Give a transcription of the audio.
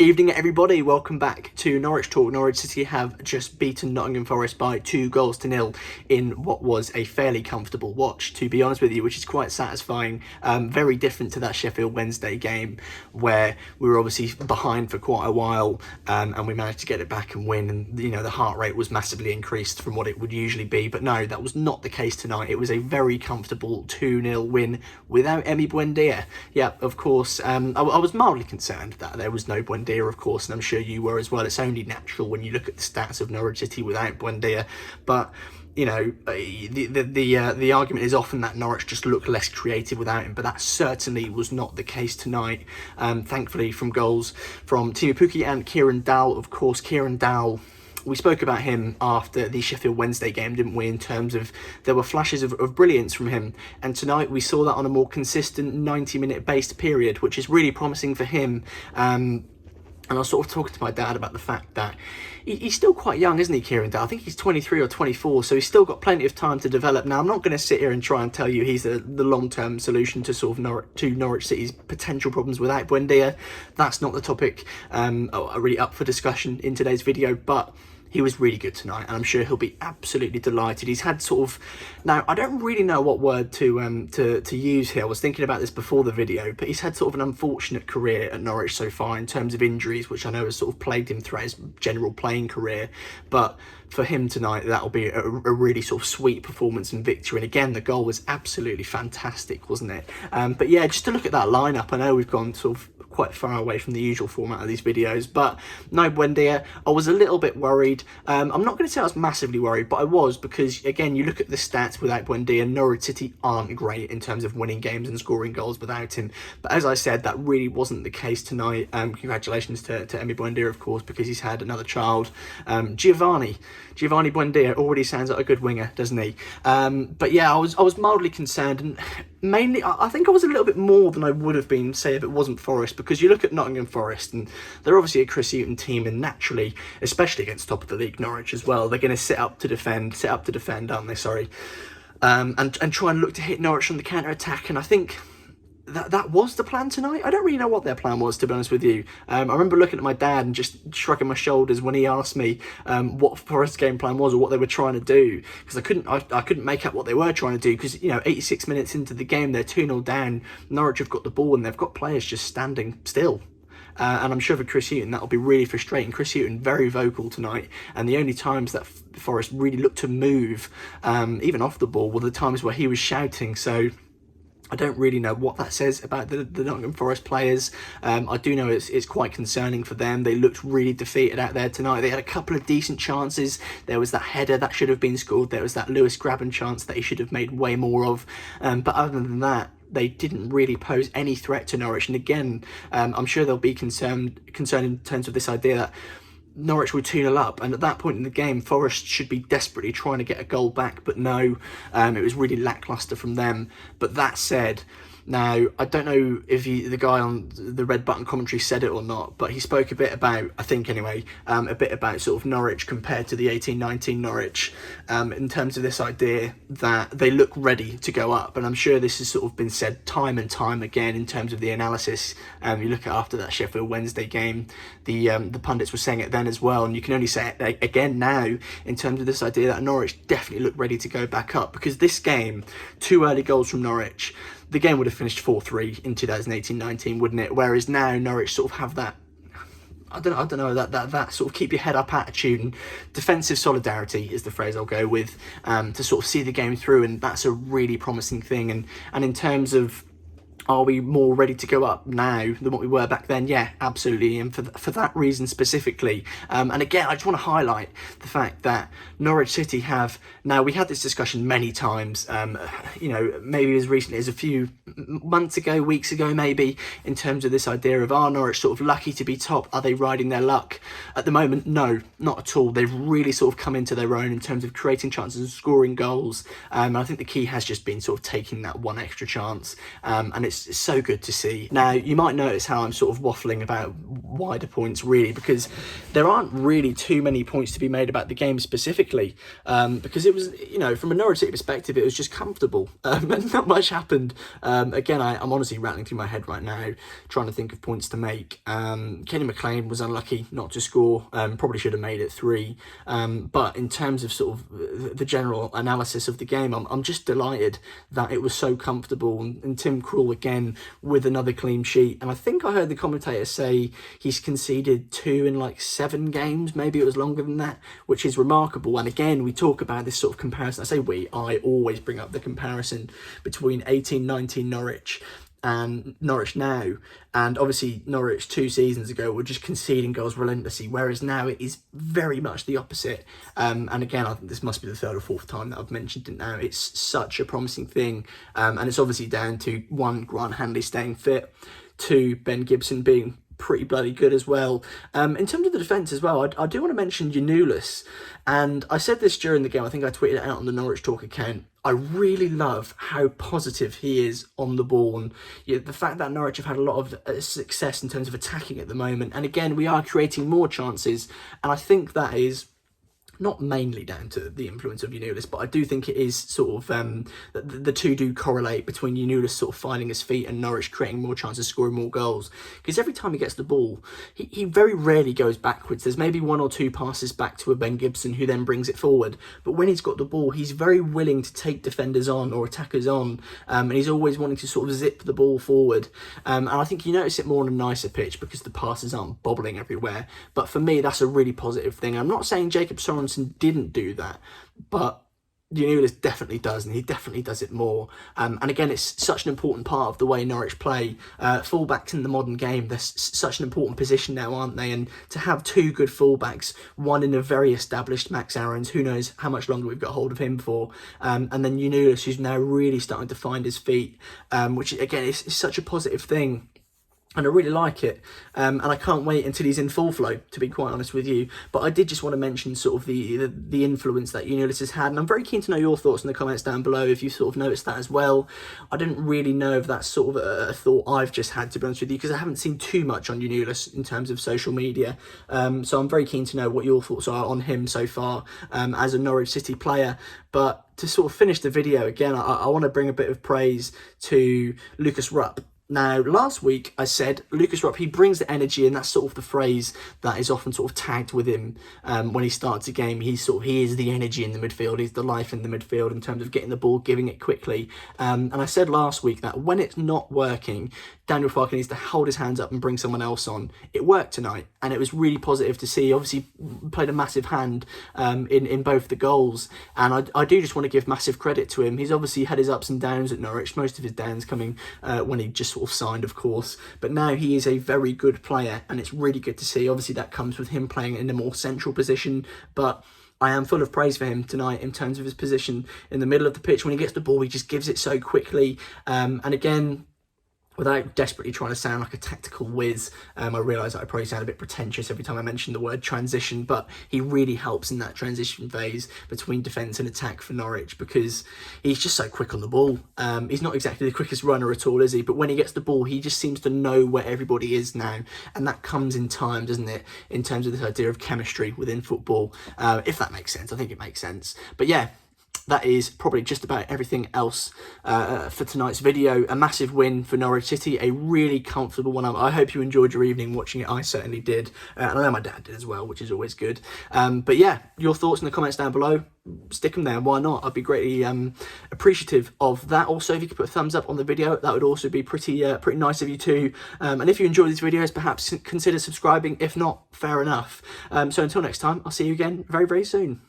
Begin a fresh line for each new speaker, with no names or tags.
Evening everybody, welcome back to Norwich Talk. Norwich City have just beaten Nottingham Forest by 2-0 in what was a fairly comfortable watch, to be honest with you, which is quite satisfying. Very different to that Sheffield Wednesday game where we were obviously behind for quite a while and we managed to get it back and win, and the heart rate was massively increased from what it would usually be. But no, that was not the case tonight. It was a very comfortable 2-0 win without Emi Buendia. Yeah, of course, I was mildly concerned that there was no Buendia, of course, and I'm sure you were as well. It's only natural when you look at the stats of Norwich City without Buendia, but the argument is often that Norwich just look less creative without him, but that certainly was not the case tonight. Thankfully, from goals from Teemu Pukki and Kieran Dowell. Of course, Kieran Dowell, we spoke about him after the Sheffield Wednesday game, didn't we, in terms of there were flashes of brilliance from him, and tonight we saw that on a more consistent 90-minute based period, which is really promising for him. And I was sort of talking to my dad about the fact that he's still quite young, isn't he, Kieran Dowell? I think he's 23 or 24, so he's still got plenty of time to develop. Now, I'm not going to sit here and try and tell you he's the long-term solution to sort of Norwich City's potential problems without Buendia. That's not the topic really up for discussion in today's video, but he was really good tonight, and I'm sure he'll be absolutely delighted. He's had sort of, now I don't really know what word to use here. I was thinking about this before the video, but he's had sort of an unfortunate career at Norwich so far in terms of injuries, which I know has sort of plagued him throughout his general playing career. But for him tonight, that'll be a really sort of sweet performance and victory. And again, the goal was absolutely fantastic, wasn't it? But yeah, just to look at that lineup, I know we've gone sort of quite far away from the usual format of these videos, but no Buendia. I was a little bit worried. I'm not going to say I was massively worried, but I was, because again, you look at the stats without Buendia, Norwich City aren't great in terms of winning games and scoring goals without him. But as I said, that really wasn't the case tonight. Congratulations to Emi Buendia, of course, because he's had another child. Giovanni Buendia already sounds like a good winger, doesn't he? But yeah, I was mildly concerned, and mainly I think I was a little bit more than I would have been, say, if it wasn't Forest, because you look at Nottingham Forest and they're obviously a Chris Hughton team, and naturally, especially against top of the league Norwich as well, they're going to sit up to defend, aren't they? Sorry, and try and look to hit Norwich on the counter attack. And I think that was the plan tonight. I don't really know what their plan was, to be honest with you. I remember looking at my dad and just shrugging my shoulders when he asked me what Forest's game plan was or what they were trying to do, because I couldn't make out what they were trying to do, because 86 minutes into the game, they're 2-0 down. Norwich have got the ball and they've got players just standing still. And I'm sure for Chris Hughton that'll be really frustrating. Chris Hughton very vocal tonight, and the only times that Forest really looked to move, even off the ball, were the times where he was shouting. So I don't really know what that says about the Nottingham Forest players. I do know it's quite concerning for them. They looked really defeated out there tonight. They had a couple of decent chances. There was that header that should have been scored. There was that Lewis Grabban chance that he should have made way more of. But other than that, they didn't really pose any threat to Norwich. And again, I'm sure they'll be concerned in terms of this idea that Norwich were 2-0 up, and at that point in the game, Forest should be desperately trying to get a goal back, but no, it was really lacklustre from them. But that said, now, I don't know if the guy on the Red Button commentary said it or not, but he spoke a bit about, I think anyway, a bit about sort of Norwich compared to the 18-19 Norwich, in terms of this idea that they look ready to go up. And I'm sure this has sort of been said time and time again in terms of the analysis. You look at after that Sheffield Wednesday game, the pundits were saying it then as well, and you can only say it again now in terms of this idea that Norwich definitely look ready to go back up, because this game, 2 early goals from Norwich, the game would have finished 4-3 in 2018-19, wouldn't it? Whereas now Norwich sort of have that, I don't know, that sort of keep your head up attitude, and defensive solidarity is the phrase I'll go with, to sort of see the game through, and that's a really promising thing. And in terms of, are we more ready to go up now than what we were back then? Yeah, absolutely. And for that reason specifically. And again, I just want to highlight the fact that Norwich City have, now we had this discussion many times, maybe as recently as a few months ago, weeks ago maybe, in terms of this idea of, are Norwich sort of lucky to be top? Are they riding their luck? At the moment, no, not at all. They've really sort of come into their own in terms of creating chances and scoring goals. And I think the key has just been sort of taking that one extra chance. And it's so good to see. Now, you might notice how I'm sort of waffling about wider points really, because there aren't really too many points to be made about the game specifically, because it was, you know, from a Norwich City perspective, it was just comfortable, and not much happened. Again, I'm honestly rattling through my head right now trying to think of points to make. Kenny McLean was unlucky not to score, probably should have made it 3, but in terms of sort of the general analysis of the game, I'm just delighted that it was so comfortable, and Tim Krul again with another clean sheet. And I think I heard the commentator say he's conceded 2 in like 7 games, maybe it was longer than that, which is remarkable. And again, we talk about this sort of comparison. I always bring up the comparison between 18-19 Norwich and Norwich now, and obviously Norwich 2 seasons ago were just conceding goals relentlessly, whereas now it is very much the opposite. And again, I think this must be the 3rd or 4th time that I've mentioned it now. It's such a promising thing, and it's obviously down to 1, Grant Hanley staying fit, 2, Ben Gibson being pretty bloody good as well. In terms of the defence as well, I do want to mention Giannoulis, and I said this during the game, I think I tweeted it out on the Norwich Talk account. I really love how positive he is on the ball, and the fact that Norwich have had a lot of success in terms of attacking at the moment, and again we are creating more chances, and I think that is not mainly down to the influence of Giannoulis, but I do think it is sort of the two do correlate, between Giannoulis sort of finding his feet and Norwich creating more chances, scoring more goals. Because every time he gets the ball, he very rarely goes backwards. There's maybe 1 or 2 passes back to a Ben Gibson who then brings it forward. But when he's got the ball, he's very willing to take defenders on or attackers on, and he's always wanting to sort of zip the ball forward. And I think you notice it more on a nicer pitch because the passes aren't bobbling everywhere. But for me, that's a really positive thing. I'm not saying Jacob Sorensen didn't do that, but Giannoulis definitely does, and he definitely does it more. And again, it's such an important part of the way Norwich play. Fullbacks in the modern game, they're such an important position now, aren't they? And to have 2 good fullbacks, one in a very established Max Aarons, who knows how much longer we've got hold of him for, and then Giannoulis, who's now really starting to find his feet, which again is such a positive thing. And I really like it, and I can't wait until he's in full flow, to be quite honest with you. But I did just want to mention sort of the influence that Giannoulis has had, and I'm very keen to know your thoughts in the comments down below if you sort of noticed that as well. I didn't really know if that's sort of a thought I've just had, to be honest with you, because I haven't seen too much on Giannoulis in terms of social media. So I'm very keen to know what your thoughts are on him so far as a Norwich City player. But to sort of finish the video, again, I want to bring a bit of praise to Lucas Rupp. Now, last week I said Lucas Rupp, he brings the energy, and that's sort of the phrase that is often sort of tagged with him when he starts a game. He is the energy in the midfield. He's the life in the midfield in terms of getting the ball, giving it quickly. And I said last week that when it's not working, Daniel Farke needs to hold his hands up and bring someone else on. It worked tonight, and it was really positive to see. Obviously, played a massive hand in both the goals, and I do just want to give massive credit to him. He's obviously had his ups and downs at Norwich, most of his downs coming when he just sort of signed, of course, but now he is a very good player, and it's really good to see. Obviously, that comes with him playing in a more central position, but I am full of praise for him tonight in terms of his position in the middle of the pitch. When he gets the ball, he just gives it so quickly, and again, without desperately trying to sound like a tactical whiz, I realise that I probably sound a bit pretentious every time I mention the word transition, but he really helps in that transition phase between defence and attack for Norwich, because he's just so quick on the ball. He's not exactly the quickest runner at all, is he? But when he gets the ball, he just seems to know where everybody is now, and that comes in time, doesn't it, in terms of this idea of chemistry within football, if that makes sense. I think it makes sense. But yeah, that is probably just about everything else for tonight's video. A massive win for Norwich City, a really comfortable one. I hope you enjoyed your evening watching it. I certainly did, and I know my dad did as well, which is always good. But yeah, your thoughts in the comments down below. Stick them there, why not? I'd be greatly appreciative of that. Also, if you could put a thumbs up on the video, that would also be pretty nice of you too. And if you enjoy these videos, perhaps consider subscribing. If not, fair enough. So until next time, I'll see you again very, very soon.